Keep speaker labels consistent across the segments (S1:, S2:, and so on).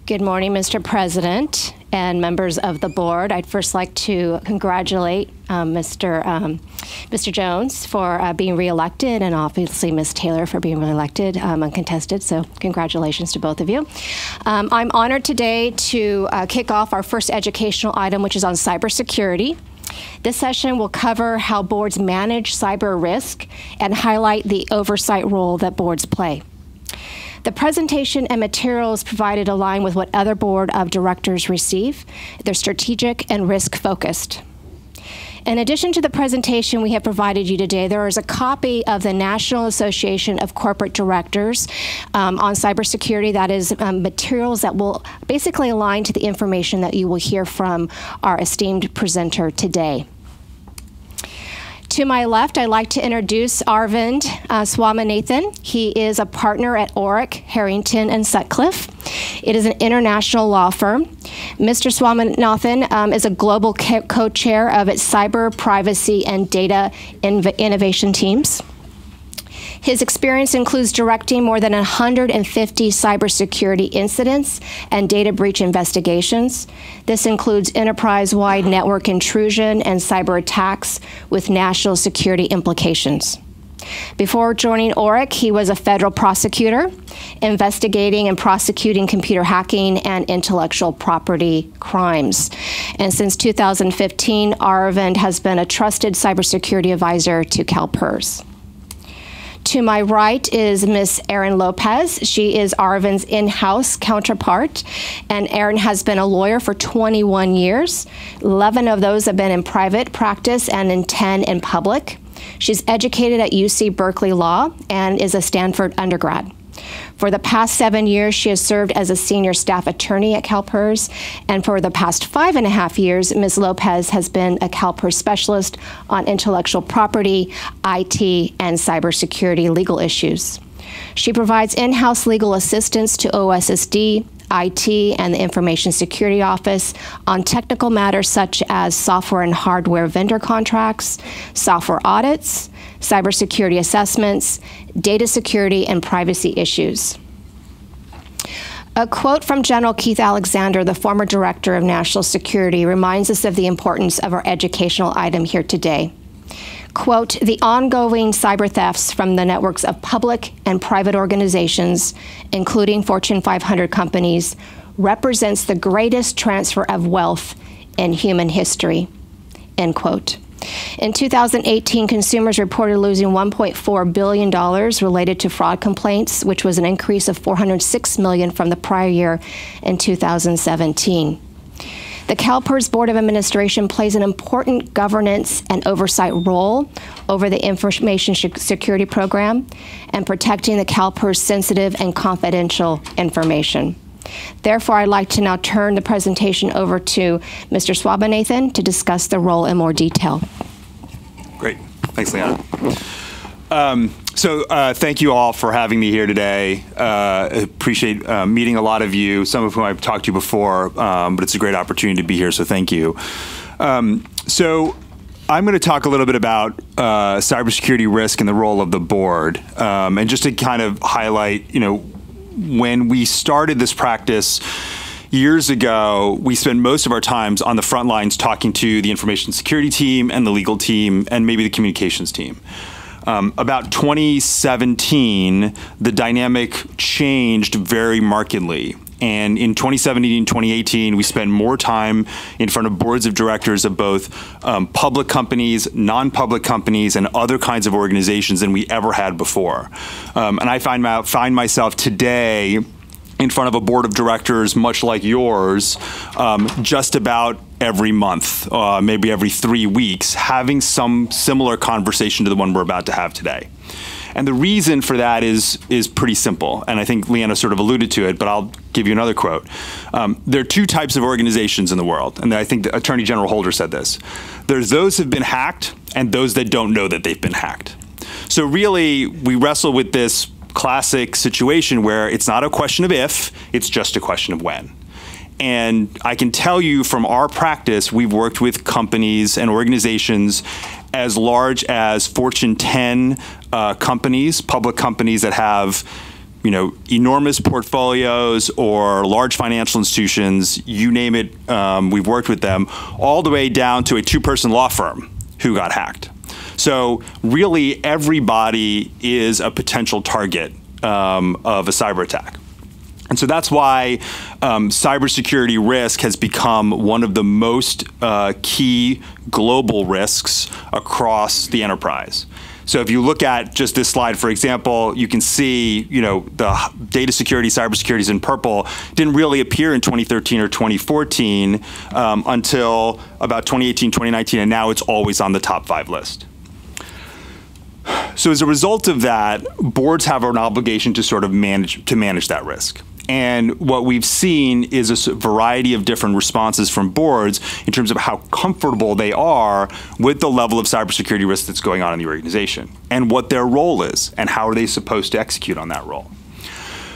S1: Good morning, Mr. President and members of the board. I'd first like to congratulate Mr. Jones for being reelected, and obviously Ms. Taylor for being reelected uncontested, so congratulations to both of you. I'm honored today to kick off our first educational item, which is on cybersecurity. This session will cover how boards manage cyber risk and highlight the oversight role that boards play. The presentation and materials provided align with what other board of directors receive. They're strategic and risk-focused. In addition to the presentation we have provided you today, there is a copy of the National Association of Corporate Directors on cybersecurity. That is materials that will basically align to the information that you will hear from our esteemed presenter today. To my left, I'd like to introduce Arvind Swaminathan. He is a partner at Orrick, Harrington, and Sutcliffe. It is an international law firm. Mr. Swaminathan is a global co-chair of its cyber, privacy, and data innovation teams. His experience includes directing more than 150 cybersecurity incidents and data breach investigations. This includes enterprise-wide network intrusion and cyber attacks with national security implications. Before joining Orrick, he was a federal prosecutor, investigating and prosecuting computer hacking and intellectual property crimes. And since 2015, Arvind has been a trusted cybersecurity advisor to CalPERS. To my right is Ms. Erin Lopez. She is Arvind's in-house counterpart, and Erin has been a lawyer for 21 years. 11 of those have been in private practice and 10 in public. She's educated at UC Berkeley Law and is a Stanford undergrad. For the past 7 years, she has served as a senior staff attorney at CalPERS, and for the past 5.5 years, Ms. Lopez has been a CalPERS specialist on intellectual property, IT, and cybersecurity legal issues. She provides in-house legal assistance to OSSD, IT, and the Information Security Office on technical matters such as software and hardware vendor contracts, software audits, cybersecurity assessments, data security, and privacy issues. A quote from General Keith Alexander, the former director of national security, reminds us of the importance of our educational item here today. Quote, "The ongoing cyber thefts from the networks of public and private organizations, including Fortune 500 companies, represents the greatest transfer of wealth in human history," end quote. In 2018, consumers reported losing $1.4 billion related to fraud complaints, which was an increase of $406 million from the prior year in 2017. The CalPERS Board of Administration plays an important governance and oversight role over the information security program and protecting the CalPERS sensitive and confidential information. Therefore, I'd like to now turn the presentation over to Mr. Swaminathan to discuss the role in more detail.
S2: Great. Thanks, Leanna. Thank you all for having me here today. Appreciate meeting a lot of you, some of whom I've talked to before, but it's a great opportunity to be here, so thank you. I'm going to talk a little bit about cybersecurity risk and the role of the board. And just to kind of highlight, when we started this practice years ago, we spent most of our times on the front lines talking to the information security team and the legal team and maybe the communications team. About 2017, the dynamic changed very markedly. And in 2017 and 2018, we spent more time in front of boards of directors of both public companies, non-public companies, and other kinds of organizations than we ever had before. And I find myself today in front of a board of directors much like yours, just about every month, maybe every 3 weeks, having some similar conversation to the one we're about to have today. And the reason for that is pretty simple, and I think Leanna sort of alluded to it, but I'll give you another quote. There are two types of organizations in the world, and I think the Attorney General Holder said this. There's those who've been hacked and those that don't know that they've been hacked. So really, we wrestle with this classic situation where it's not a question of if, it's just a question of when. And I can tell you from our practice, we've worked with companies and organizations as large as Fortune 10 companies, public companies that have enormous portfolios or large financial institutions, you name it, we've worked with them, all the way down to a two-person law firm who got hacked. So really everybody is a potential target of a cyber attack. And so that's why cybersecurity risk has become one of the most key global risks across the enterprise. So if you look at just this slide, for example, you can see, the data security, cybersecurity is in purple, didn't really appear in 2013 or 2014 until about 2018, 2019, and now it's always on the top 5 list. So as a result of that, boards have an obligation to sort of manage that risk. And what we've seen is a variety of different responses from boards in terms of how comfortable they are with the level of cybersecurity risk that's going on in the organization and what their role is and how are they supposed to execute on that role.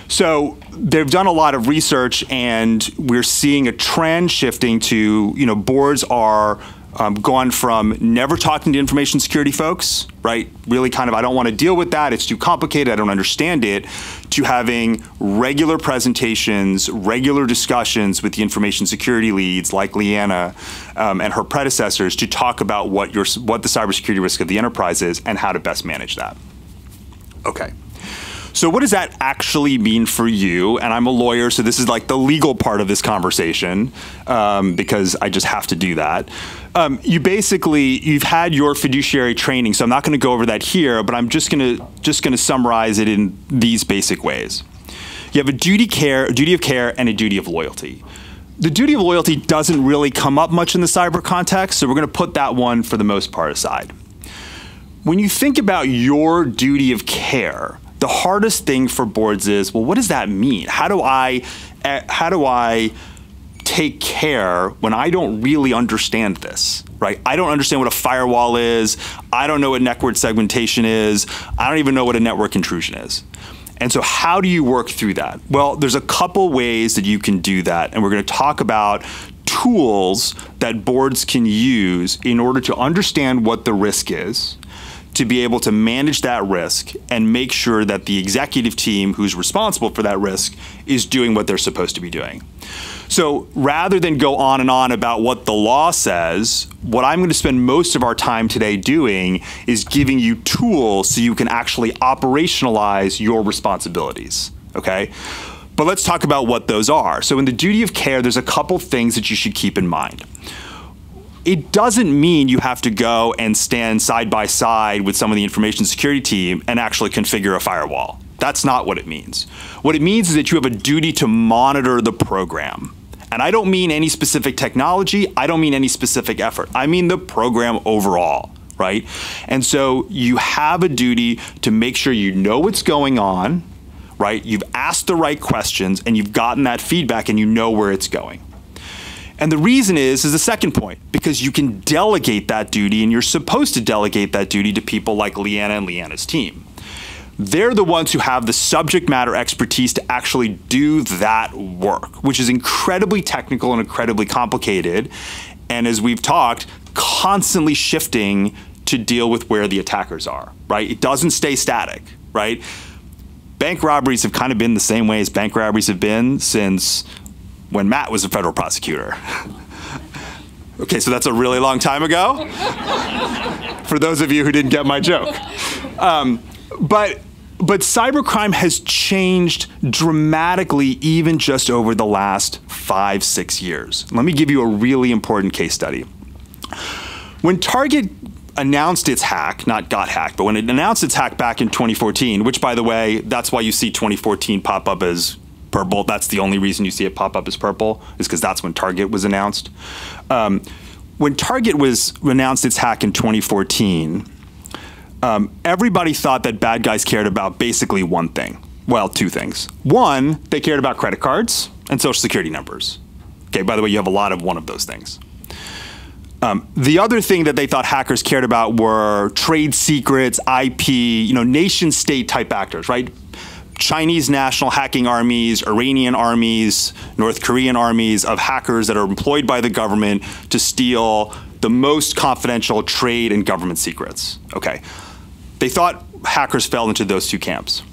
S2: So they've done a lot of research, and we're seeing a trend shifting to, boards are gone from never talking to information security folks, right? Really kind of, I don't want to deal with that. It's too complicated. I don't understand it, to having regular presentations, regular discussions with the information security leads like Leanna and her predecessors to talk about what the cybersecurity risk of the enterprise is and how to best manage that. Okay. So what does that actually mean for you? And I'm a lawyer, so this is like the legal part of this conversation because I just have to do that. You've had your fiduciary training, so I'm not going to go over that here, but I'm just going to summarize it in these basic ways. You have a duty of care, and a duty of loyalty. The duty of loyalty doesn't really come up much in the cyber context, so we're going to put that one for the most part aside. When you think about your duty of care, the hardest thing for boards is, well, what does that mean? How do I take care when I don't really understand this, right? I don't understand what a firewall is. I don't know what network segmentation is. I don't even know what a network intrusion is. And so how do you work through that? Well, there's a couple ways that you can do that, and we're going to talk about tools that boards can use in order to understand what the risk is, to be able to manage that risk and make sure that the executive team who's responsible for that risk is doing what they're supposed to be doing. So rather than go on and on about what the law says, what I'm going to spend most of our time today doing is giving you tools so you can actually operationalize your responsibilities, okay? But let's talk about what those are. So in the duty of care, there's a couple things that you should keep in mind. It doesn't mean you have to go and stand side by side with some of the information security team and actually configure a firewall. That's not what it means. What it means is that you have a duty to monitor the program. And I don't mean any specific technology. I don't mean any specific effort. I mean the program overall, right? And so you have a duty to make sure you know what's going on, right? You've asked the right questions and you've gotten that feedback and you know where it's going. And the reason is the second point, because you can delegate that duty, and you're supposed to delegate that duty to people like Leanna and Leanna's team. They're the ones who have the subject matter expertise to actually do that work, which is incredibly technical and incredibly complicated. And as we've talked, constantly shifting to deal with where the attackers are, right? It doesn't stay static, right? Bank robberies have kind of been the same way as bank robberies have been since when Matt was a federal prosecutor. Okay, so that's a really long time ago, for those of you who didn't get my joke. But cybercrime has changed dramatically even just over the last 5-6 years. Let me give you a really important case study. When Target announced its hack, not got hacked, but when it announced its hack back in 2014, which by the way, that's why you see 2014 pop up as purple. That's the only reason you see it pop up as purple, is because that's when Target was announced. When Target announced its hack in 2014, everybody thought that bad guys cared about basically one thing. Well, two things. One, they cared about credit cards and social security numbers. Okay, by the way, you have a lot of one of those things. The other thing that they thought hackers cared about were trade secrets, IP, nation state type actors, right? Chinese national hacking armies, Iranian armies, North Korean armies of hackers that are employed by the government to steal the most confidential trade and government secrets. Okay. They thought hackers fell into those two camps.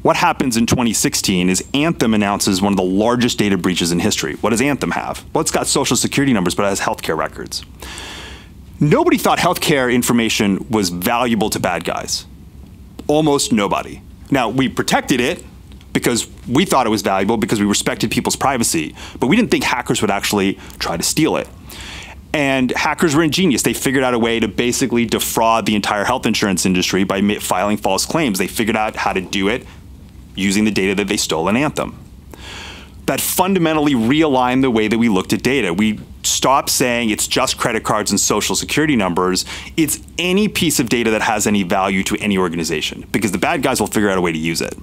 S2: what happens in 2016 is Anthem announces one of the largest data breaches in history. What does Anthem have? Well, it's got social security numbers, but it has healthcare records. Nobody thought healthcare information was valuable to bad guys. Almost nobody. Now, we protected it because we thought it was valuable because we respected people's privacy, but we didn't think hackers would actually try to steal it. And hackers were ingenious. They figured out a way to basically defraud the entire health insurance industry by filing false claims. They figured out how to do it using the data that they stole in Anthem. That fundamentally realigned the way that we looked at data. We stopped saying it's just credit cards and social security numbers. It's any piece of data that has any value to any organization, because the bad guys will figure out a way to use it.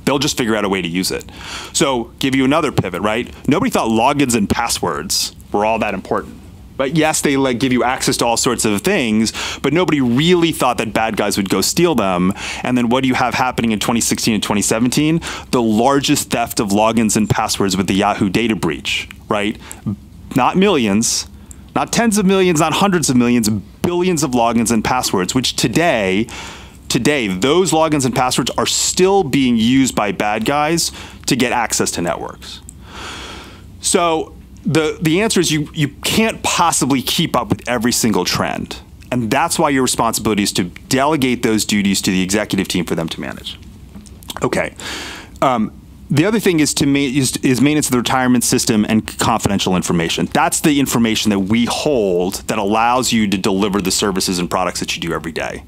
S2: They'll just figure out a way to use it. So give you another pivot, right? Nobody thought logins and passwords were all that important. But yes, they give you access to all sorts of things, but nobody really thought that bad guys would go steal them. And then what do you have happening in 2016 and 2017? The largest theft of logins and passwords with the Yahoo data breach, right? Not millions, not tens of millions, not hundreds of millions, billions of logins and passwords, which today, those logins and passwords are still being used by bad guys to get access to networks. So the answer is you can't possibly keep up with every single trend. And that's why your responsibility is to delegate those duties to the executive team for them to manage. Okay. The other thing is maintenance of the retirement system and confidential information. That's the information that we hold that allows you to deliver the services and products that you do every day.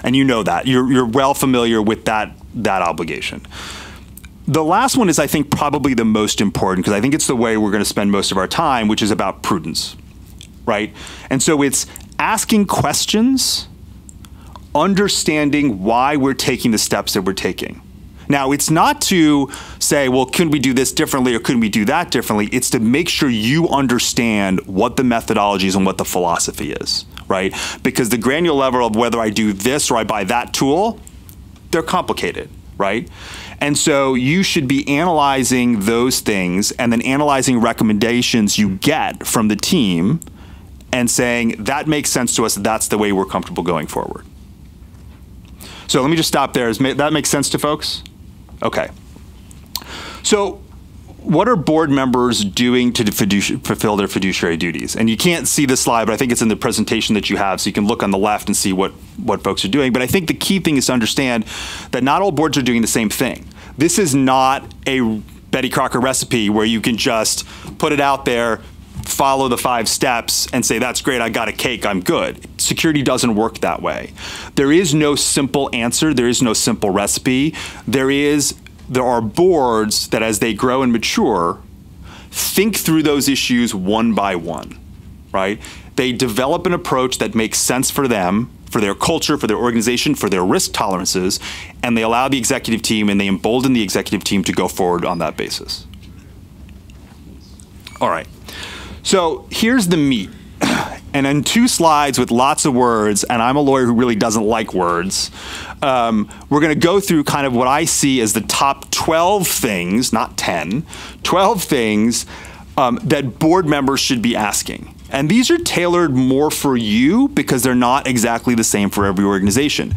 S2: And you know that. You're well familiar with that obligation. The last one is, I think, probably the most important, because I think it's the way we're going to spend most of our time, which is about prudence, right? And so it's asking questions, understanding why we're taking the steps that we're taking. Now, it's not to say, well, could we do this differently or couldn't we do that differently? It's to make sure you understand what the methodology is and what the philosophy is, right? Because the granular level of whether I do this or I buy that tool, they're complicated, right? And so you should be analyzing those things and then analyzing recommendations you get from the team and saying, that makes sense to us, that's the way we're comfortable going forward. So let me just stop there. Does that make sense to folks? Okay. So what are board members doing to fulfill their fiduciary duties? And you can't see this slide, but I think it's in the presentation that you have, so you can look on the left and see what folks are doing. But I think the key thing is to understand that not all boards are doing the same thing. This is not a Betty Crocker recipe where you can just put it out there, follow the 5 steps, and say, that's great, I got a cake, I'm good. Security doesn't work that way. There is no simple answer. There is no simple recipe. There are boards that, as they grow and mature, think through those issues one by one, right? They develop an approach that makes sense for them, for their culture, for their organization, for their risk tolerances, and they allow the executive team and they embolden the executive team to go forward on that basis. All right. So here's the meat. And in 2 slides with lots of words, and I'm a lawyer who really doesn't like words, we're going to go through kind of what I see as the top 12 things, not 10, 12 things that board members should be asking. And these are tailored more for you because they're not exactly the same for every organization.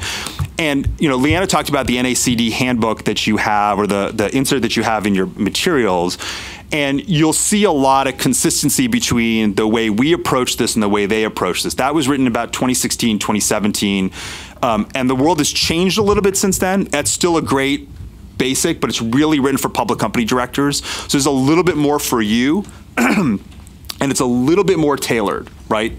S2: And Leanna talked about the NACD handbook that you have, or the insert that you have in your materials. And you'll see a lot of consistency between the way we approach this and the way they approach this. That was written about 2016, 2017. And the world has changed a little bit since then. That's still a great basic, but it's really written for public company directors. So there's a little bit more for you. And it's a little bit more tailored, right?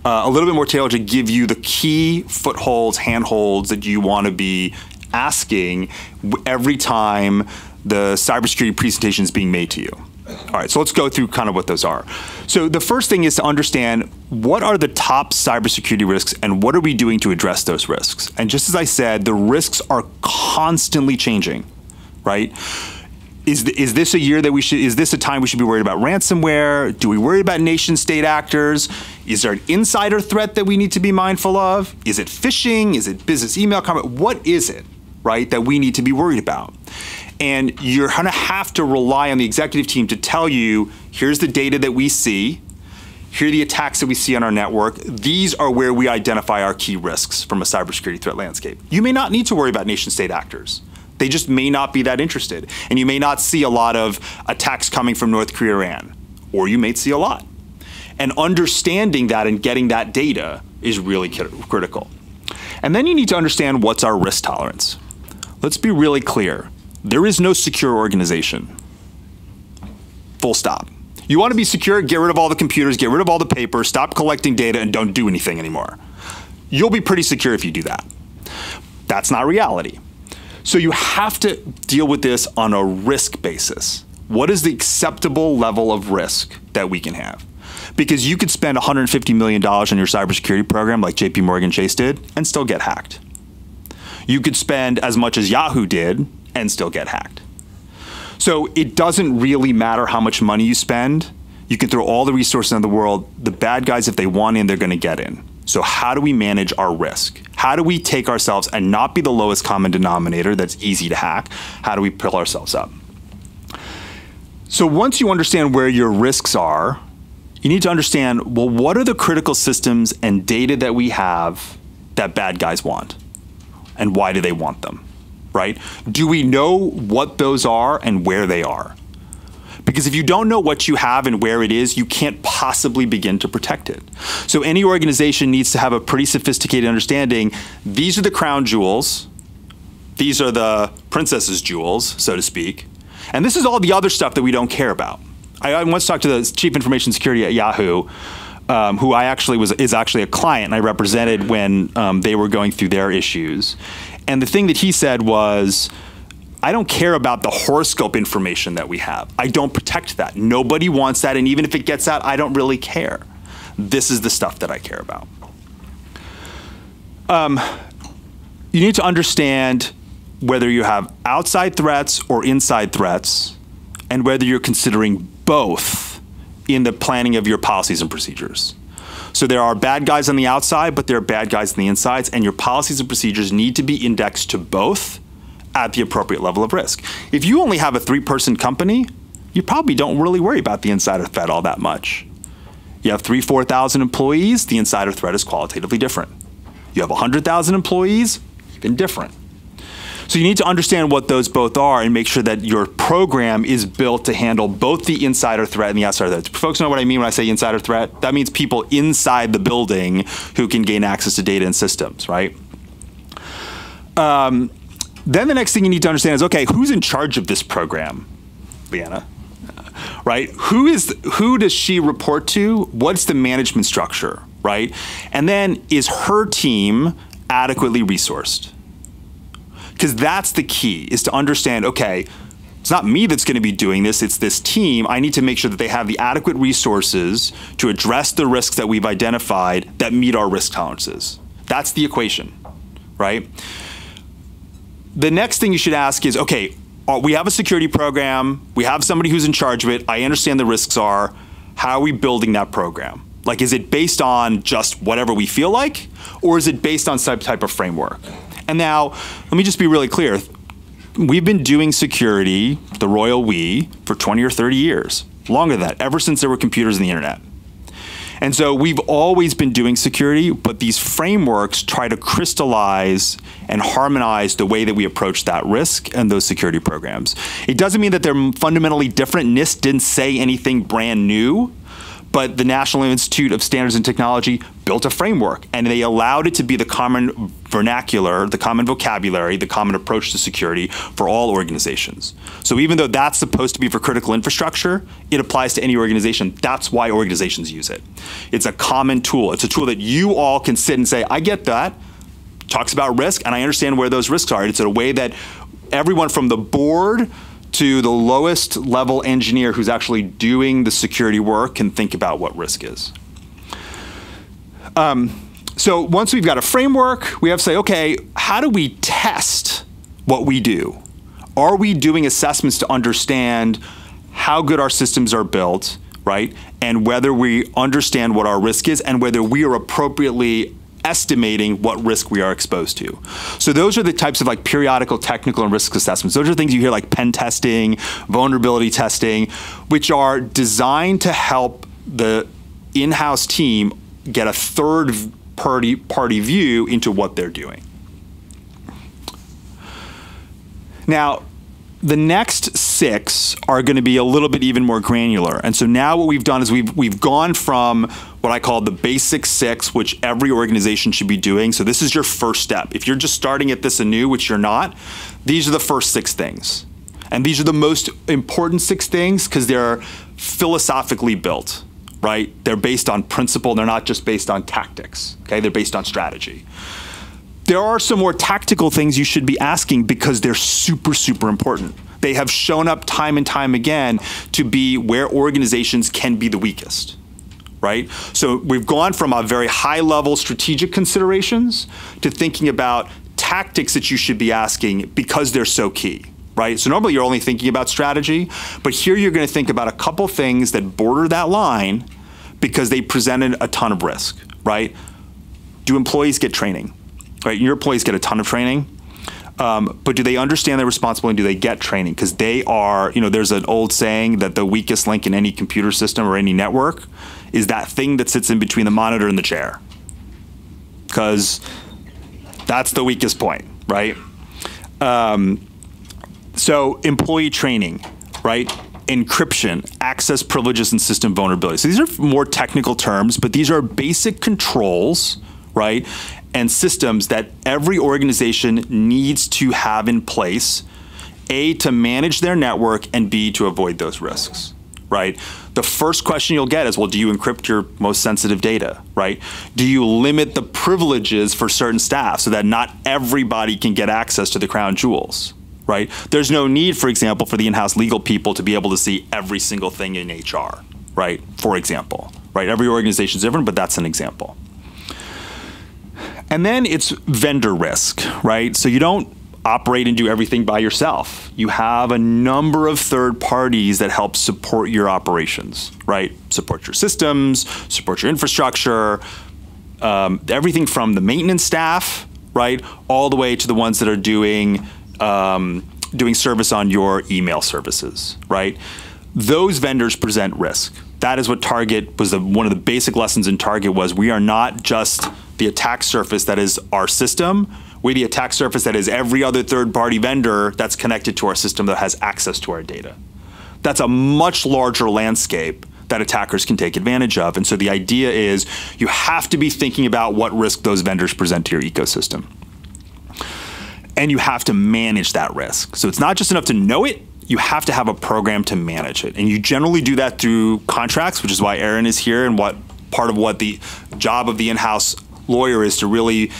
S2: A little bit more tailored to give you the key footholds, handholds that you want to be asking every time the cybersecurity presentation is being made to you. All right, so let's go through kind of what those are. So the first thing is to understand what are the top cybersecurity risks and what are we doing to address those risks? And just as I said, the risks are constantly changing, right? Is this a year that is this a time we should be worried about ransomware? Do we worry about nation state actors? Is there an insider threat that we need to be mindful of? Is it phishing? Is it business email comment? What is it, right, that we need to be worried about? And you're going to have to rely on the executive team to tell you, here's the data that we see, here are the attacks that we see on our network. These are where we identify our key risks from a cybersecurity threat landscape. You may not need to worry about nation state actors. They just may not be that interested. And you may not see a lot of attacks coming from North Korea or Iran, or you may see a lot. And understanding that and getting that data is really critical. And then you need to understand what's our risk tolerance. Let's be really clear. There is no secure organization. Full stop. You want to be secure, get rid of all the computers, get rid of all the paper, stop collecting data, and don't do anything anymore. You'll be pretty secure if you do that. That's not reality. So you have to deal with this on a risk basis. What is the acceptable level of risk that we can have? Because you could spend $150 million on your cybersecurity program like JP Morgan Chase did and still get hacked. You could spend as much as Yahoo did and still get hacked. So it doesn't really matter how much money you spend. You can throw all the resources in the world. The bad guys, if they want in, they're going to get in. So how do we manage our risk? How do we take ourselves and not be the lowest common denominator that's easy to hack? How do we pull ourselves up? So once you understand where your risks are, you need to understand, well, what are the critical systems and data that we have that bad guys want? And why do they want them, right? Do we know what those are and where they are? Because if you don't know what you have and where it is, you can't possibly begin to protect it. So any organization needs to have a pretty sophisticated understanding. These are the crown jewels. These are the princess's jewels, so to speak. And this is all the other stuff that we don't care about. I once talked to the chief information security at Yahoo, who is actually a client and I represented when they were going through their issues. And the thing that he said was, I don't care about the horoscope information that we have. I don't protect that. Nobody wants that, and even if it gets out, I don't really care. This is the stuff that I care about. You need to understand whether you have outside threats or inside threats, and whether you're considering both in the planning of your policies and procedures. So there are bad guys on the outside, but there are bad guys on the insides, and your policies and procedures need to be indexed to both at the appropriate level of risk. If you only have a 3-person company, you probably don't really worry about the insider threat all that much. You have 3,000, 4,000 employees, the insider threat is qualitatively different. You have 100,000 employees, even different. So you need to understand what those both are and make sure that your program is built to handle both the insider threat and the outsider threat. Folks know what I mean when I say insider threat? That means people inside the building who can gain access to data and systems, right? Then the next thing you need to understand is, okay, who's in charge of this program? Leanna, right? Who does she report to? What's the management structure, right? And then is her team adequately resourced? Because that's the key, is to understand, okay, it's not me that's going to be doing this, it's this team. I need to make sure that they have the adequate resources to address the risks that we've identified that meet our risk tolerances. That's the equation, right? The next thing you should ask is, okay, we have a security program, we have somebody who's in charge of it, I understand the risks are, how are we building that program? Like, is it based on just whatever we feel like, or is it based on some type of framework? And now, let me just be really clear. We've been doing security, the royal we, for 20 or 30 years. Longer than that, ever since there were computers and the internet. And so we've always been doing security, but these frameworks try to crystallize and harmonize the way that we approach that risk and those security programs. It doesn't mean that they're fundamentally different. NIST didn't say anything brand new, but the National Institute of Standards and Technology built a framework, and they allowed it to be the common vernacular, the common vocabulary, the common approach to security for all organizations. So even though that's supposed to be for critical infrastructure, it applies to any organization. That's why organizations use it. It's a common tool. It's a tool that you all can sit and say, I get that. Talks about risk, and I understand where those risks are. It's in a way that everyone from the board to the lowest level engineer who's actually doing the security work can think about what risk is. So once we've got a framework, we have to say, okay, how do we test what we do? Are we doing assessments to understand how good our systems are built, right? And whether we understand what our risk is and whether we are appropriately estimating what risk we are exposed to. So those are the types of like periodical technical and risk assessments. Those are things you hear like pen testing, vulnerability testing, which are designed to help the in-house team get a third party view into what they're doing. Now, the next 6 are going to be a little bit even more granular. And so now what we've done is we've gone from what I call the basic 6, which every organization should be doing. So this is your first step. If you're just starting at this anew, which you're not, these are the first 6 things. And these are the most important 6 things because they're philosophically built, right? They're based on principle. They're not just based on tactics, okay? They're based on strategy. There are some more tactical things you should be asking because they're super, super important. They have shown up time and time again to be where organizations can be the weakest, right? So we've gone from a very high level strategic considerations to thinking about tactics that you should be asking because they're so key, right? So normally you're only thinking about strategy, but here you're going to think about a couple things that border that line because they presented a ton of risk, right? Do employees get training? Right, your employees get a ton of training, but do they understand their responsibility and do they get training? Because they are, there's an old saying that the weakest link in any computer system or any network is that thing that sits in between the monitor and the chair. Because that's the weakest point, right? So employee training, right? Encryption, access privileges, and system vulnerability. So these are more technical terms, but these are basic controls, right? And systems that every organization needs to have in place, A, to manage their network, and B, to avoid those risks, right? The first question you'll get is, well, do you encrypt your most sensitive data, right? Do you limit the privileges for certain staff so that not everybody can get access to the crown jewels, right? There's no need, for example, for the in-house legal people to be able to see every single thing in HR, right? For example, right? Every organization is different, but that's an example. And then it's vendor risk, right? So you don't operate and do everything by yourself. You have a number of third parties that help support your operations, right? Support your systems, support your infrastructure, everything from the maintenance staff, right? All the way to the ones that are doing service on your email services, right? Those vendors present risk. That is what Target was, one of the basic lessons in Target was we are not just the attack surface that is our system, we're the attack surface that is every other third-party vendor that's connected to our system that has access to our data. That's a much larger landscape that attackers can take advantage of. And so the idea is you have to be thinking about what risk those vendors present to your ecosystem. And you have to manage that risk. So it's not just enough to know it, you have to have a program to manage it. And you generally do that through contracts, which is why Aaron is here and what part of what the job of the in-house lawyer is to really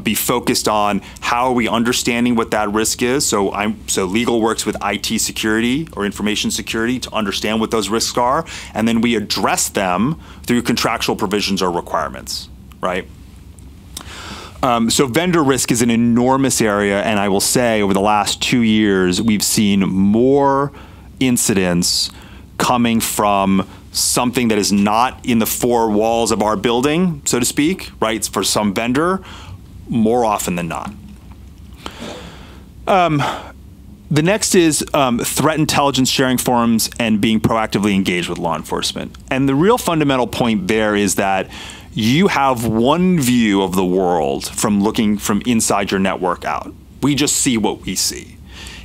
S2: be focused on how are we understanding what that risk is. So legal works with IT security or information security to understand what those risks are, and then we address them through contractual provisions or requirements, right? So vendor risk is an enormous area, and I will say over the last 2 years, we've seen more incidents coming from something that is not in the 4 walls of our building, so to speak, right, for some vendor, more often than not. The next is threat intelligence sharing forums and being proactively engaged with law enforcement. And the real fundamental point there is that you have one view of the world from looking from inside your network out. We just see what we see.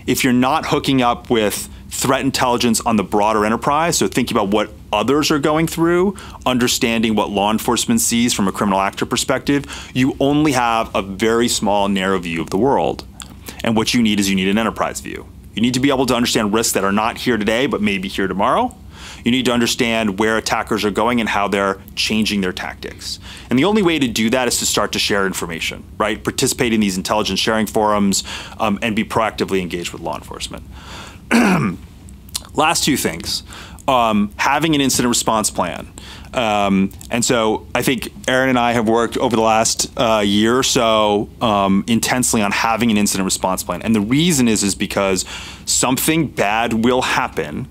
S2: If you're not hooking up with threat intelligence on the broader enterprise, so thinking about what others are going through, understanding what law enforcement sees from a criminal actor perspective, you only have a very small, narrow view of the world. And what you need is an enterprise view. You need to be able to understand risks that are not here today, but maybe here tomorrow. You need to understand where attackers are going and how they're changing their tactics. And the only way to do that is to start to share information, right? Participate in these intelligence sharing forums and be proactively engaged with law enforcement. Last 2 things. Having an incident response plan. And so I think Aaron and I have worked over the last year or so intensely on having an incident response plan. And the reason is because something bad will happen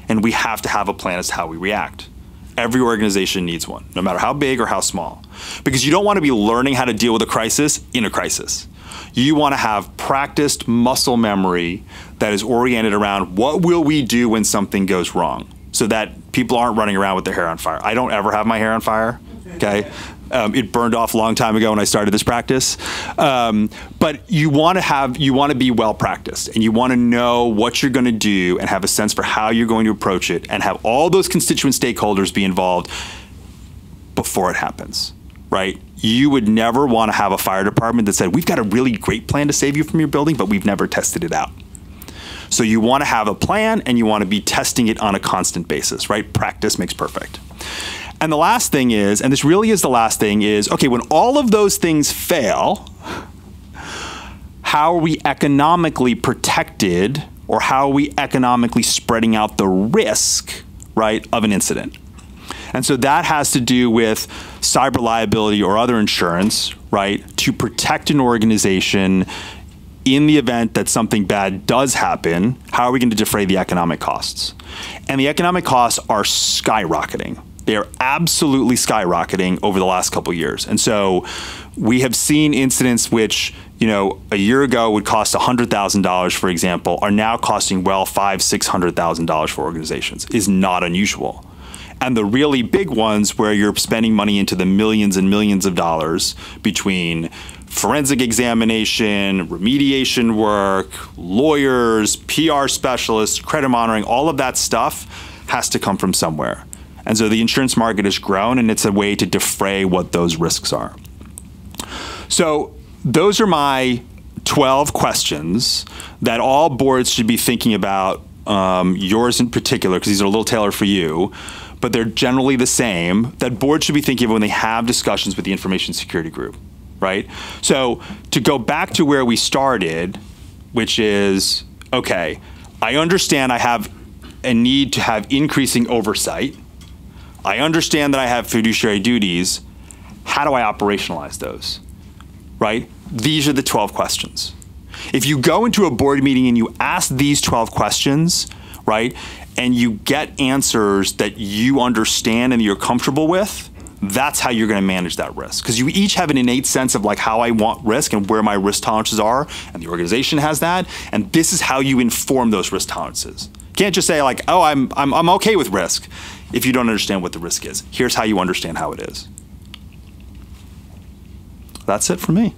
S2: and we have to have a plan as to how we react. Every organization needs one, no matter how big or how small. Because you don't want to be learning how to deal with a crisis in a crisis. You want to have practiced muscle memory that is oriented around what will we do when something goes wrong, so that people aren't running around with their hair on fire. I don't ever have my hair on fire. okay? It burned off a long time ago when I started this practice. But you want to be well practiced, and you want to know what you're going to do and have a sense for how you're going to approach it, and have all those constituent stakeholders be involved before it happens, right? You would never want to have a fire department that said, we've got a really great plan to save you from your building, but we've never tested it out. So you want to have a plan, and you want to be testing it on a constant basis, right? Practice makes perfect. And the last thing is, and this really is the last thing, is, okay, when all of those things fail, how are we economically protected, or how are we economically spreading out the risk, right, of an incident? And so that has to do with cyber liability or other insurance, right, to protect an organization in the event that something bad does happen. How are we going to defray the economic costs? And the economic costs are skyrocketing. They are absolutely skyrocketing over the last couple of years. And so we have seen incidents which, a year ago would cost $100,000, for example, are now costing, well, $500,000, $600,000 for organizations. Is not unusual. And the really big ones where you're spending money into the millions and millions of dollars between forensic examination, remediation work, lawyers, PR specialists, credit monitoring, all of that stuff has to come from somewhere. And so the insurance market has grown, and it's a way to defray what those risks are. So those are my 12 questions that all boards should be thinking about, yours in particular, because these are a little tailored for you, but they're generally the same, that boards should be thinking of when they have discussions with the information security group, right? So to go back to where we started, which is, okay, I understand I have a need to have increasing oversight. I understand that I have fiduciary duties. How do I operationalize those, right? These are the 12 questions. If you go into a board meeting and you ask these 12 questions, right, and you get answers that you understand and you're comfortable with, that's how you're going to manage that risk. Because you each have an innate sense of like how I want risk and where my risk tolerances are, and the organization has that, and this is how you inform those risk tolerances. You can't just say like, oh, I'm okay with risk, if you don't understand what the risk is. Here's how you understand how it is. That's it for me.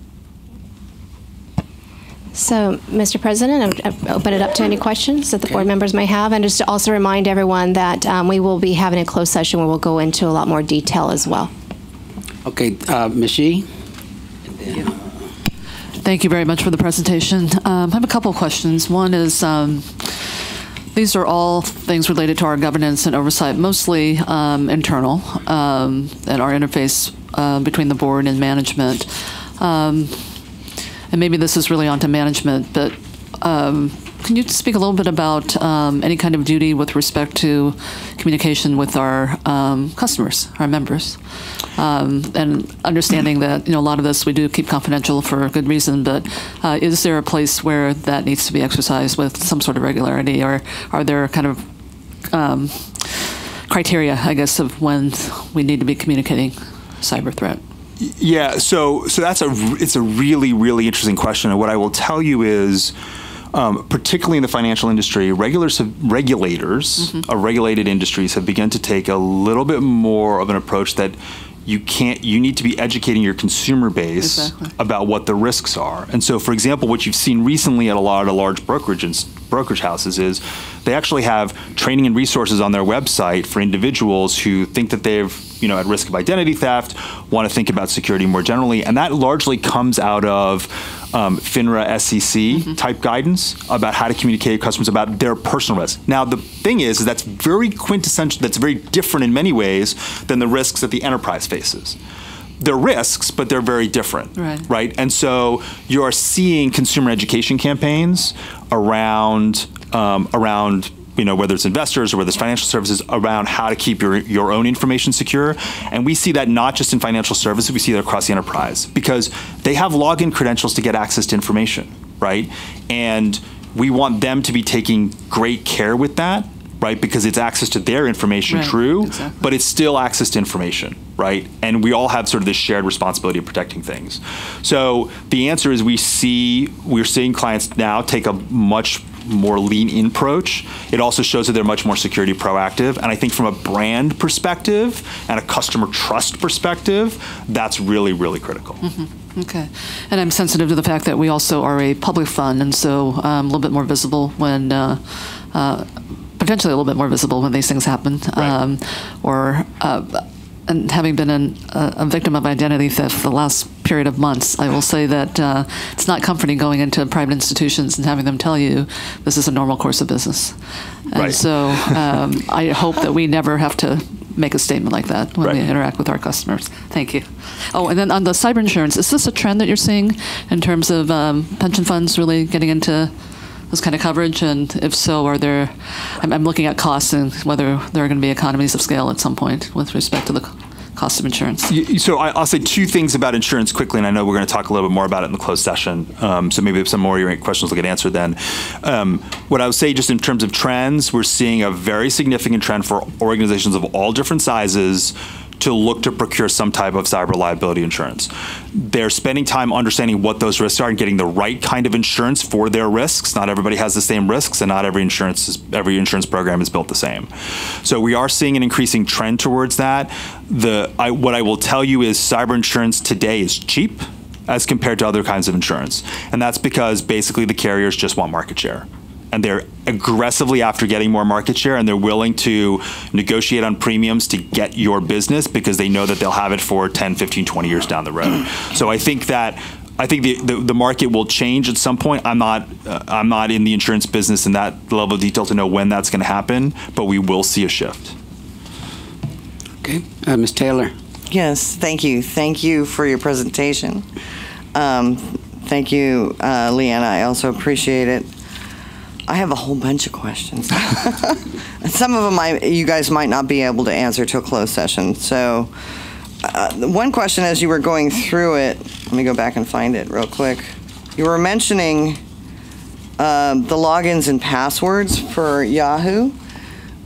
S1: So, Mr. President, I'll open it up to any questions that the board members may have, and just to also remind everyone that we will be having a closed session where we'll go into a lot more detail as well.
S3: Okay, Ms. Yee.
S4: Thank you very much for the presentation. I have a couple of questions. One is, these are all things related to our governance and oversight, mostly internal, and our interface between the board and management. And maybe this is really onto management, but can you speak a little bit about any kind of duty with respect to communication with our customers, our members, and understanding that a lot of this we do keep confidential for a good reason, but is there a place where that needs to be exercised with some sort of regularity, or are there kind of criteria, I guess, of when we need to be communicating cyber threat?
S2: Yeah, so it's a really, really interesting question. And what I will tell you is, particularly in the financial industry, regulators of regulated industries have begun to take a little bit more of an approach that you need to be educating your consumer base about what the risks are. And so, for example, what you've seen recently at a lot of large brokerage houses is they actually have training and resources on their website for individuals who think that they've at risk of identity theft, want to think about security more generally, and that largely comes out of FINRA SEC type guidance about how to communicate with customers about their personal risk. Now, the thing is that's very quintessential, that's very different in many ways than the risks that the enterprise faces. They're risks, but they're very different, right? And so you're seeing consumer education campaigns around whether it's investors or whether it's financial services, around how to keep your own information secure. And we see that not just in financial services, we see that across the enterprise, because they have login credentials to get access to information, right? And we want them to be taking great care with that, right? Because it's access to their information, true, but it's still access to information, right? And we all have sort of this shared responsibility of protecting things. So the answer is we're seeing clients now take a much more lean-in approach. It also shows that they're much more security proactive. And I think from a brand perspective and a customer trust perspective, that's really, really critical.
S4: Okay. And I'm sensitive to the fact that we also are a public fund, and so a little bit more visible when, potentially a little bit more visible when these things happen.
S2: Right.
S4: And having been a victim of identity theft the last period of months, I will say that it's not comforting going into private institutions and having them tell you this is a normal course of business. And
S2: Right.
S4: so I hope that we never have to make a statement like that when we interact with our customers. Thank you. Oh, and then on the cyber insurance, is this a trend that you're seeing in terms of pension funds really getting into this kind of coverage? And if so, are there, I'm looking at costs and whether there are going to be economies of scale at some point with respect to the cost of insurance.
S2: So I'll say two things about insurance quickly, and I know we're going to talk a little bit more about it in the closed session. So maybe some more of your questions will get answered then. What I would say just in terms of trends, we're seeing a very significant trend for organizations of all different sizes to look to procure some type of cyber liability insurance. They're spending time understanding what those risks are and getting the right kind of insurance for their risks. Not everybody has the same risks, and not every insurance program is built the same. So we are seeing an increasing trend towards that. What I will tell you is cyber insurance today is cheap as compared to other kinds of insurance. And that's because basically the carriers just want market share. And they're aggressively after getting more market share, and they're willing to negotiate on premiums to get your business because they know that they'll have it for 10, 15, 20 years down the road. So I think the market will change at some point. I'm not in the insurance business in that level of detail to know when that's going to happen, but we will see a shift.
S3: Okay, Ms. Taylor.
S5: Yes, thank you. Thank you for your presentation. Thank you, Leanna. I also appreciate it. I have a whole bunch of questions. Some of them you guys might not be able to answer till closed session. So one question as you were going through it, let me go back and find it real quick. You were mentioning the logins and passwords for Yahoo.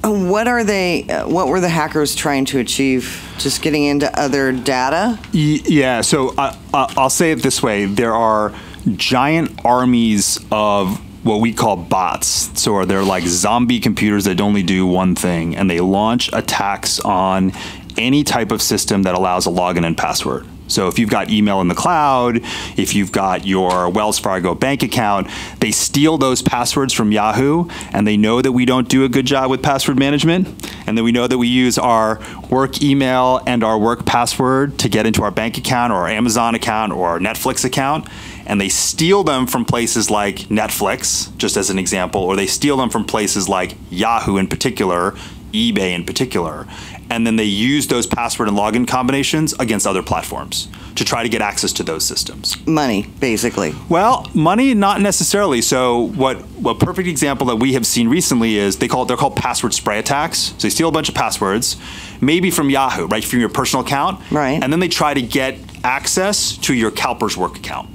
S5: What are they? What were the hackers trying to achieve? Just getting into other data?
S2: Yeah, so I'll say it this way. There are giant armies of what we call bots. So they're like zombie computers that only do one thing, and they launch attacks on any type of system that allows a login and password. So if you've got email in the cloud, if you've got your Wells Fargo bank account, they steal those passwords from Yahoo, and they know that we don't do a good job with password management, and then we know that we use our work email and our work password to get into our bank account or our Amazon account or our Netflix account, and they steal them from places like Netflix, just as an example, or they steal them from places like Yahoo in particular, eBay in particular, and then they use those password and login combinations against other platforms to try to get access to those systems.
S5: Money, basically.
S2: Well, money, not necessarily. So what perfect example that we have seen recently is they're called password spray attacks. So they steal a bunch of passwords, maybe from Yahoo, right, from your personal account,
S5: right,
S2: and then they try to get access to your CalPERS work account.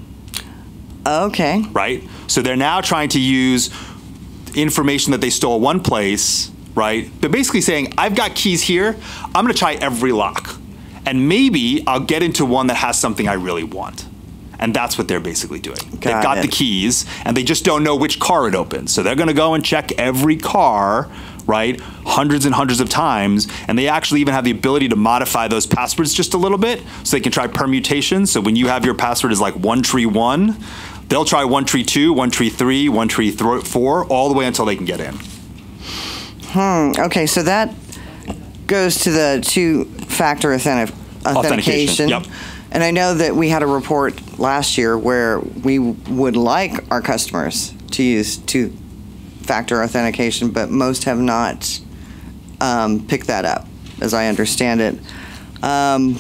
S5: Okay.
S2: Right? So they're now trying to use information that they stole one place, right? But basically saying, I've got keys here, I'm going to try every lock. And maybe I'll get into one that has something I really want. And that's what they're basically doing. They've got the keys, and they just don't know which car it opens. So they're going to go and check every car, right, hundreds and hundreds of times, and they actually even have the ability to modify those passwords just a little bit, so they can try permutations. So when you have your password is like 1tree1, they'll try 1tree2, 1tree3, 1tree4, all the way until they can get in.
S5: Okay, so that goes to the two-factor authentication.
S2: Yep.
S5: And I know that we had a report last year where we would like our customers to use two-factor authentication, but most have not picked that up, as I understand it. And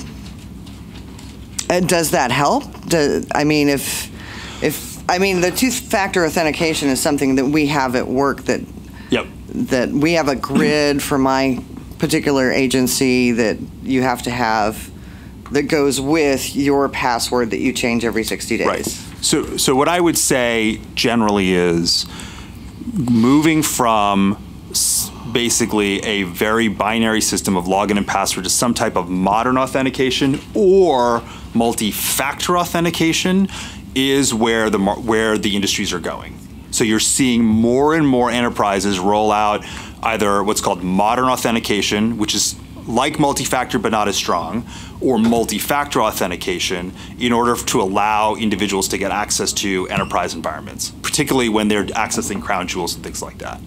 S5: does that help? I mean, the two-factor authentication is something that we have at work that we have a grid for my particular agency that you have to have that goes with your password that you change every 60 days.
S2: Right. So what I would say generally is moving from basically a very binary system of login and password to some type of modern authentication or multi-factor authentication is where the industries are going. So you're seeing more and more enterprises roll out either what's called modern authentication, which is like multi-factor but not as strong, or multi-factor authentication in order to allow individuals to get access to enterprise environments, particularly when they're accessing crown jewels and things like that.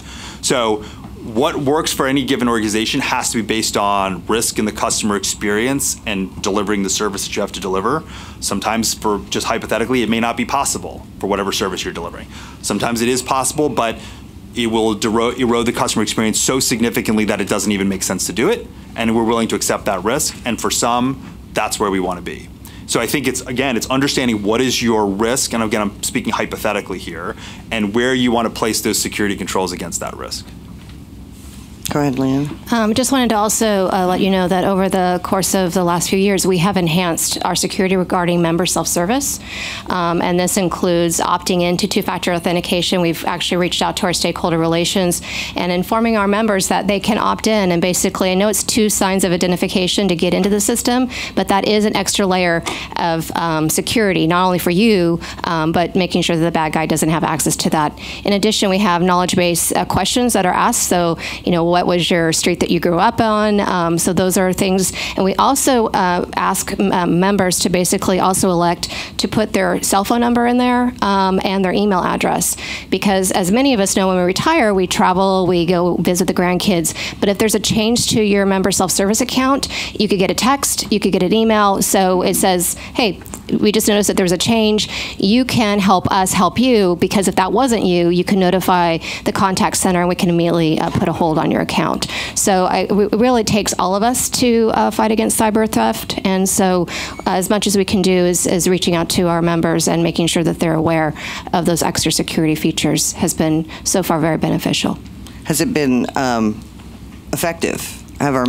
S2: So what works for any given organization has to be based on risk in the customer experience and delivering the service that you have to deliver. Sometimes, for just hypothetically, it may not be possible for whatever service you're delivering. Sometimes it is possible, but it will erode the customer experience so significantly that it doesn't even make sense to do it, and we're willing to accept that risk. And for some, that's where we want to be. So I think it's understanding what is your risk, and again, I'm speaking hypothetically here, and where you want to place those security controls against that risk.
S5: Go ahead, Leanne.
S1: Just wanted to also let you know that over the course of the last few years, we have enhanced our security regarding member self-service. And this includes opting into two-factor authentication. We've actually reached out to our stakeholder relations and informing our members that they can opt in. And basically, I know it's 2 signs of identification to get into the system, but that is an extra layer of security, not only for you, but making sure that the bad guy doesn't have access to that. In addition, we have knowledge-based questions that are asked. So, what was your street that you grew up on? So those are things. And we also ask members to basically also elect to put their cell phone number in there and their email address. Because as many of us know, when we retire, we travel, we go visit the grandkids. But if there's a change to your member self-service account, you could get a text, you could get an email. So it says, hey, we just noticed that there's a change. You can help us help you, because if that wasn't you, you can notify the contact center and we can immediately put a hold on your account. So it really takes all of us to fight against cyber theft. And so as much as we can do is reaching out to our members and making sure that they're aware of those extra security features has been so far very beneficial.
S5: Has it been effective? Have our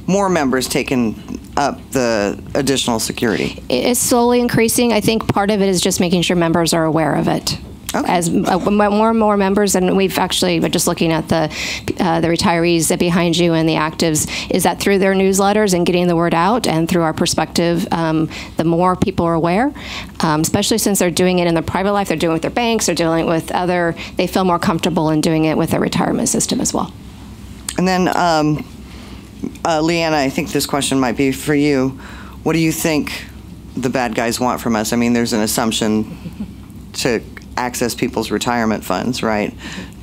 S5: more members taken up the additional security?
S1: It's slowly increasing. I think part of it is just making sure members are aware of it. Okay. As more and more members, and we've actually, just looking at the retirees behind you and the actives, is that through their newsletters and getting the word out, and through our perspective, the more people are aware, especially since they're doing it in their private life, they're doing it with their banks, they're doing it with they feel more comfortable in doing it with their retirement system as well.
S5: And then, Leanna, I think this question might be for you. What do you think the bad guys want from us? I mean, there's an assumption to access people's retirement funds, right?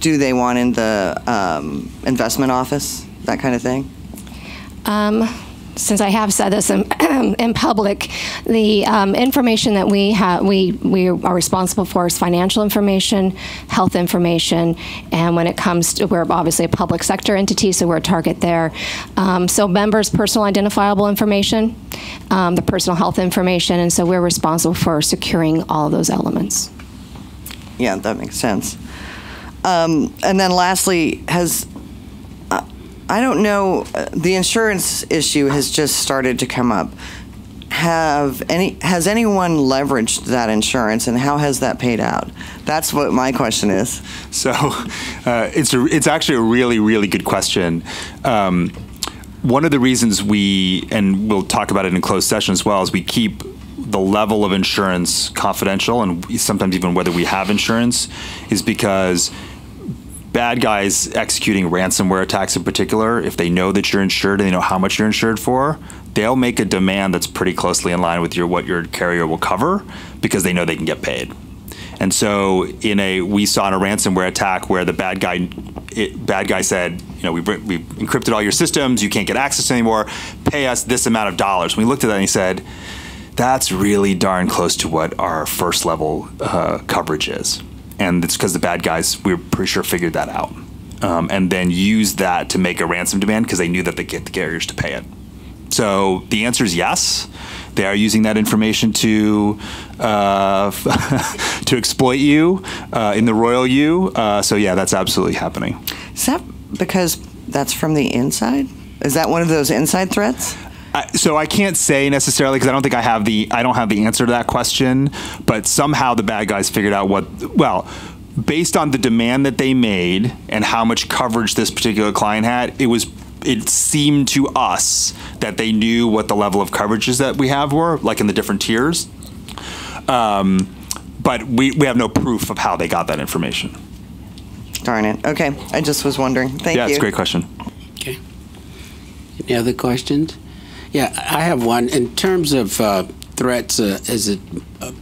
S5: Do they want in the investment office, that kind of thing?
S1: Since I have said this in public, the information that we are responsible for is financial information, health information, and when it comes to, we're obviously a public sector entity, so we're a target there. So members' personal identifiable information, the personal health information, and so we're responsible for securing all of those elements.
S5: Yeah, that makes sense. And then lastly, I don't know, the insurance issue has just started to come up. Has anyone leveraged that insurance, and how has that paid out? That's what my question is.
S2: So it's actually a really, really good question. One of the reasons and we'll talk about it in closed session as well, is we keep the level of insurance confidential, and sometimes even whether we have insurance, is because bad guys executing ransomware attacks in particular, if they know that you're insured and they know how much you're insured for, they'll make a demand that's pretty closely in line with what your carrier will cover, because they know they can get paid. And so we saw in a ransomware attack where the bad guy said, we've encrypted all your systems, you can't get access anymore, pay us this amount of dollars. We looked at that and he said, that's really darn close to what our first level coverage is. And it's because the bad guys, we're pretty sure, figured that out. And then used that to make a ransom demand because they knew that they get the carriers to pay it. So the answer is yes. They are using that information to to exploit you in the royal you. So yeah, that's absolutely happening.
S5: Is that because that's from the inside? Is that one of those inside threats?
S2: So I can't say necessarily, because I don't think I don't have the answer to that question. But somehow the bad guys figured out based on the demand that they made and how much coverage this particular client had, it seemed to us that they knew what the level of coverages that we have were, like in the different tiers. but we have no proof of how they got that information.
S5: Darn it. Okay, I just was wondering. Thank you.
S2: Yeah, it's a great question.
S3: Okay. Any other questions? Yeah, I have one. In terms of threats, is it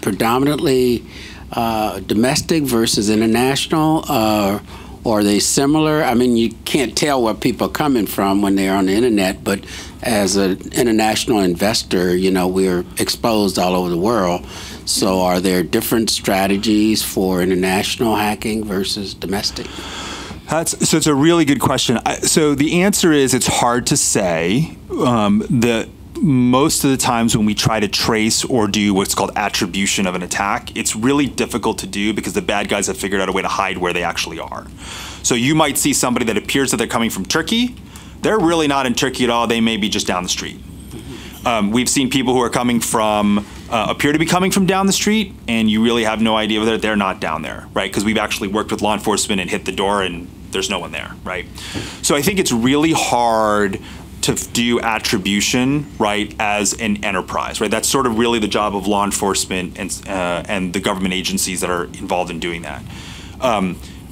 S3: predominantly domestic versus international, or are they similar? I mean, you can't tell where people are coming from when they're on the internet, but as an international investor, you know, we're exposed all over the world. So are there different strategies for international hacking versus domestic?
S2: So it's a really good question. So the answer is it's hard to say. Most of the times when we try to trace or do what's called attribution of an attack, it's really difficult to do because the bad guys have figured out a way to hide where they actually are. So you might see somebody that appears that they're coming from Turkey. They're really not in Turkey at all. They may be just down the street. We've seen people who are coming from, appear to be coming from down the street, and you really have no idea whether they're not down there, right? Because we've actually worked with law enforcement and hit the door and there's no one there, right? So I think it's really hard to do attribution, right, as an enterprise, right? That's sort of really the job of law enforcement and the government agencies that are involved in doing that.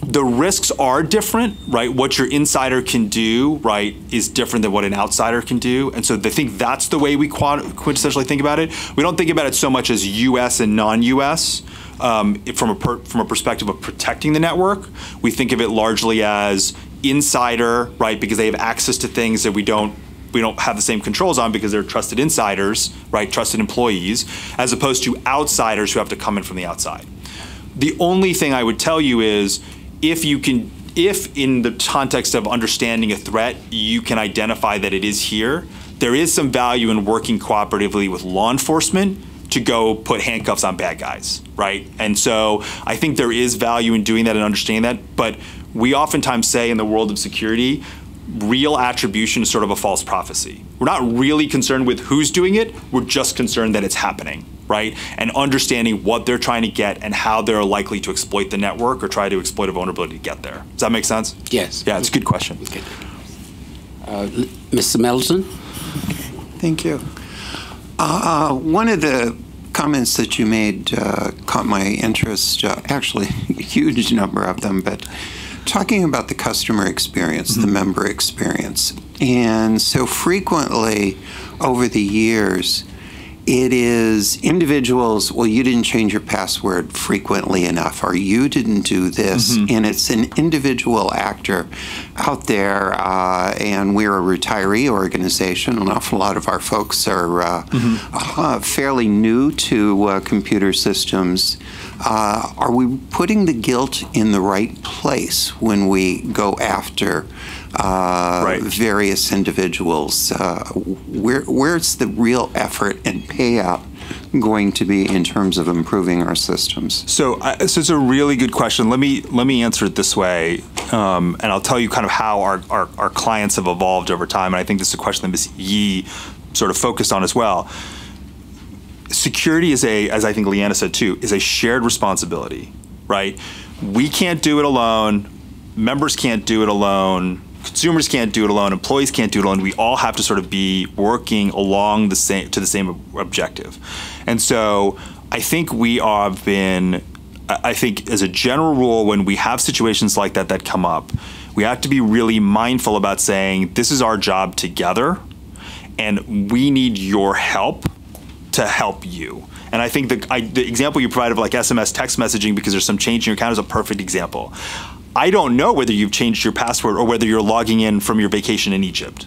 S2: The risks are different, right? What your insider can do, right, is different than what an outsider can do. And so I think that's the way we quintessentially think about it. We don't think about it so much as U.S. and non-U.S. From a perspective of protecting the network. We think of it largely as insider, right, because they have access to things that we don't have the same controls on because they're trusted insiders, right, trusted employees, as opposed to outsiders who have to come in from the outside. The only thing I would tell you is if in the context of understanding a threat, you can identify that it is here, there is some value in working cooperatively with law enforcement to go put handcuffs on bad guys, right? And so I think there is value in doing that and understanding that, but we oftentimes say in the world of security, real attribution is sort of a false prophecy. We're not really concerned with who's doing it, we're just concerned that it's happening, right? And understanding what they're trying to get and how they're likely to exploit the network or try to exploit a vulnerability to get there. Does that make sense?
S3: Yes.
S2: Yeah, it's a good question.
S3: Okay. Mr. Middleton?
S6: Thank you. One of the comments that you made caught my interest, actually a huge number of them, but talking about the customer experience, the member experience. And so frequently over the years, it is individuals, well, you didn't change your password frequently enough, or you didn't do this. And it's an individual actor out there, and we're a retiree organization. An awful lot of our folks are fairly new to computer systems. Are we putting the guilt in the right place when we go after various individuals? Where's the real effort and payout going to be in terms of improving our systems?
S2: So it's a really good question. Let me answer it this way, and I'll tell you kind of how our clients have evolved over time. And I think this is a question that Ms. Yee sort of focused on as well. Security is as I think Leanna said too, is a shared responsibility, right? We can't do it alone. Members can't do it alone. Consumers can't do it alone. Employees can't do it alone. We all have to sort of be working along to the same objective. And so I think I think as a general rule, when we have situations like that come up, we have to be really mindful about saying, this is our job together, and we need your help to help you. And I think the example you provided of like SMS text messaging because there's some change in your account is a perfect example. I don't know whether you've changed your password or whether you're logging in from your vacation in Egypt.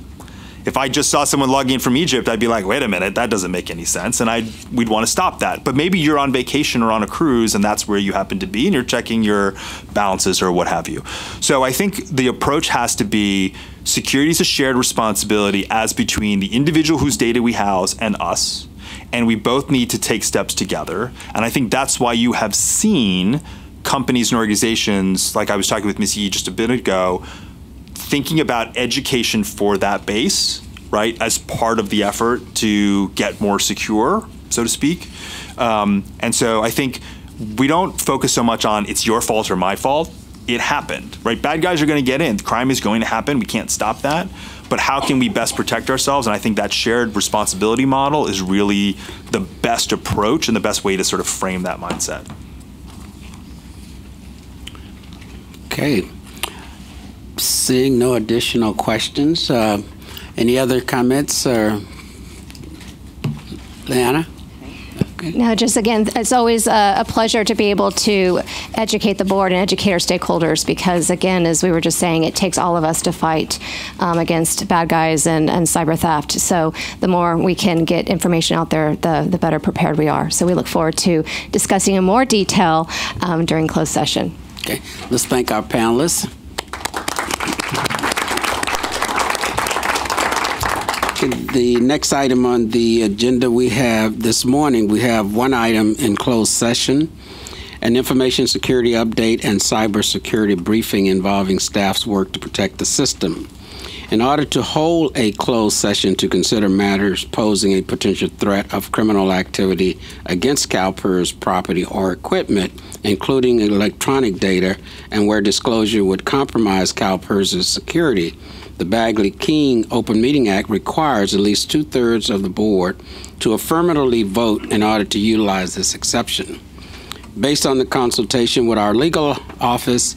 S2: If I just saw someone logging in from Egypt, I'd be like, wait a minute, that doesn't make any sense, and we'd want to stop that. But maybe you're on vacation or on a cruise, and that's where you happen to be, and you're checking your balances or what have you. So I think the approach has to be security is a shared responsibility as between the individual whose data we house and us, and we both need to take steps together. And I think that's why you have seen companies and organizations, like I was talking with Ms. Yee just a bit ago, thinking about education for that base, right, as part of the effort to get more secure, so to speak. And so I think we don't focus so much on it's your fault or my fault. It happened, right? Bad guys are going to get in. Crime is going to happen. We can't stop that. But how can we best protect ourselves? And I think that shared responsibility model is really the best approach and the best way to sort of frame that mindset.
S3: Okay. Seeing no additional questions, any other comments, or Leanna?
S1: No, just again, it's always a pleasure to be able to educate the board and educate our stakeholders because, again, as we were just saying, it takes all of us to fight against bad guys and cyber theft. So the more we can get information out there, the better prepared we are. So we look forward to discussing in more detail during closed session.
S3: Okay, let's thank our panelists. The next item on the agenda we have this morning, we have one item in closed session, an information security update and cybersecurity briefing involving staff's work to protect the system. In order to hold a closed session to consider matters posing a potential threat of criminal activity against CalPERS property or equipment, including electronic data, and where disclosure would compromise CalPERS' security, the Bagley-King Open Meeting Act requires at least 2/3 of the board to affirmatively vote in order to utilize this exception. Based on the consultation with our legal office,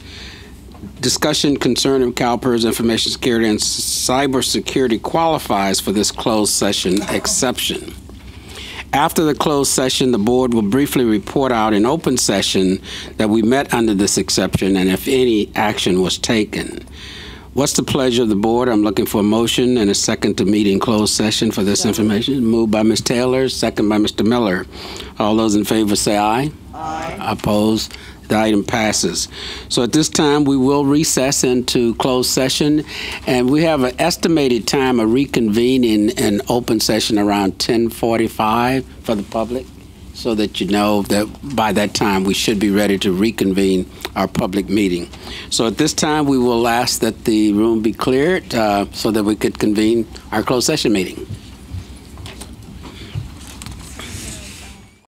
S3: discussion concerning CalPERS information security and cybersecurity qualifies for this closed session exception. After the closed session, the board will briefly report out in open session that we met under this exception and if any action was taken. What's the pleasure of the board? I'm looking for a motion and a second to meet in closed session for this information. Moved by Ms. Taylor, second by Mr. Miller. All those in favor say aye. Aye. Opposed? The item passes. So at this time, we will recess into closed session, and we have an estimated time of reconvening in open session around 10:45 for the public, so that you know that by that time we should be ready to reconvene our public meeting. So at this time, we will ask that the room be cleared so that we could convene our closed session meeting.